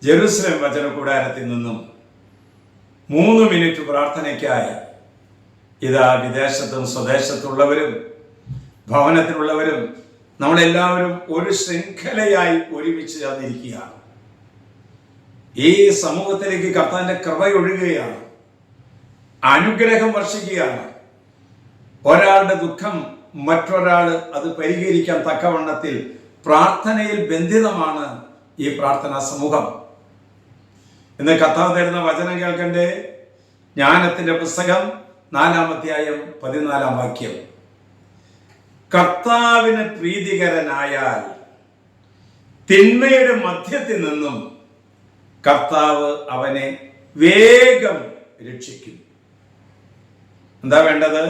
Jerusalem വചന കൂടാരത്തിൽ നിന്നും 3 മിനിറ്റ് പ്രാർത്ഥനയ്ക്കായി ഇതാ വിദേശത്തും സ്വദേശത്തുള്ളവരും ഭവനത്തിലുള്ളവരും നമ്മളെല്ലാവരും ഒരു ശൃംഖലയായി ഒരുമിച്ച് ചേർന്നിരിക്കുകയാണ്. ഈ സമൂഹത്തിലേക്ക് കർത്താവിന്റെ കൃപയൊഴുകുകയാണ്, അനുഗ്രഹം വർഷിക്കുകയാണ്. ഒരാളുടെ ദുഃഖം മറ്റൊരാൾ അത് പരിഹരിക്കാൻ തക്കവണ്ണത്തിൽ പ്രാർത്ഥനയിൽ ബന്ധിതമാണ് ഈ പ്രാർത്ഥനാ സമൂഹം. ഇന്ന് കർത്താവ് തരുന്ന വചനം കേൾക്കണ്ടേ? ജ്ഞാനത്തിന്റെ പുസ്തകം 4-ാം അധ്യായം 14-ാം വാക്യം. കർത്താവിന് പ്രീതികരനായാൽ തിന്മയുടെ മധ്യത്തിൽ നിന്നും കർത്താവ് അവനെ വേഗം രക്ഷിക്കും. എന്താ വേണ്ടത്?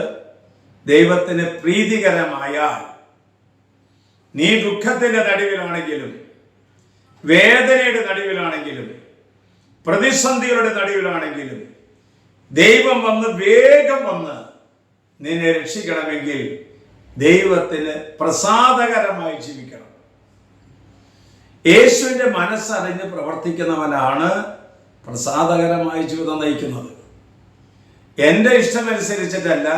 ദൈവത്തിന് പ്രീതികരമായാൽ നീ ദുഃഖത്തിന്റെ നടുവിലാണെങ്കിലും വേദനയുടെ നടുവിലാണെങ്കിലും പ്രതിസന്ധികളുടെ നടുവിലാണെങ്കിലും ദൈവം വേഗം വന്ന് നിന്നെ രക്ഷിക്കണമെങ്കിൽ ദൈവത്തിന് പ്രസാദകരമായി ജീവിക്കണം. യേശുവിന്റെ മനസ്സറിഞ്ഞ് പ്രവർത്തിക്കുന്നവനാണ് പ്രസാദകരമായി ജീവിതം നയിക്കുന്നത്. എൻ്റെ ഇഷ്ടമനുസരിച്ചിട്ടല്ല,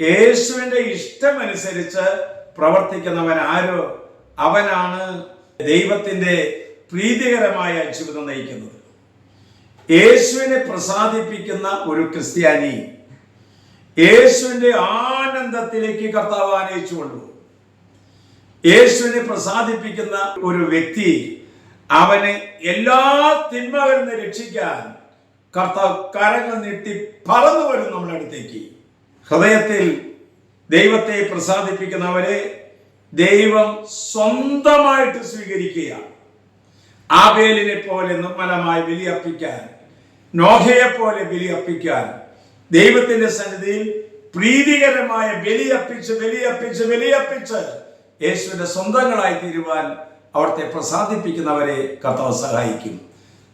യേശുവിന്റെ ഇഷ്ടമനുസരിച്ച് പ്രവർത്തിക്കുന്നവൻ ആരോ അവനാണ് ദൈവത്തിന്റെ പ്രീതികരമായ ജീവിതം നയിക്കുന്നത്. യേശുവിനെ പ്രസാദിപ്പിക്കുന്ന ഒരു ക്രിസ്ത്യാനി യേശുവിന്റെ ആനന്ദത്തിലേക്ക് കർത്താവ് ആനയിച്ചു കൊണ്ടുപോകും. യേശുവിനെ പ്രസാദിപ്പിക്കുന്ന ഒരു വ്യക്തി അവനെ എല്ലാ തിന്മകളിൽ നിന്ന് രക്ഷിക്കാൻ കർത്താവ് കരങ്ങൾ നീട്ടി പറന്നു വരും നമ്മുടെ അടുത്തേക്ക്. ഹൃദയത്തിൽ ദൈവത്തെ പ്രസാദിപ്പിക്കുന്നവരെ ദൈവം സ്വന്തമായിട്ട് സ്വീകരിക്കുകയാണ്. ആബേലിനെ പോലെ നിർമ്മലമായി ബലിയർപ്പിക്കാൻ, നോഹയെ പോലെ ബലിയർപ്പിക്കാൻ, ദൈവത്തിന്റെ സന്നിധിയിൽ പ്രീതികരമായ ബലിയർപ്പിച്ച് യേശുവിന്റെ സ്വന്തങ്ങളായി തീരുവാൻ അവിടുത്തെ പ്രസാദിപ്പിക്കുന്നവരെ കർത്താവ് സഹായിക്കും.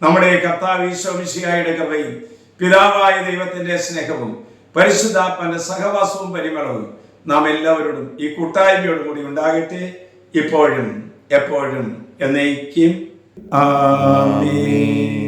നമ്മുടെ കർത്താവ് ഈശോ മിശിഹായുടെ കൃപയും പിതാവായ ദൈവത്തിന്റെ സ്നേഹവും പരിശുദ്ധാത്മാവിന്റെ സഹവാസവും പരിമളവും നാം എല്ലാവരോടും ഈ കൂട്ടായ്മയോടും കൂടി ഉണ്ടാകട്ടെ, ഇപ്പോഴും എപ്പോഴും എന്നേക്കും. ആമേൻ.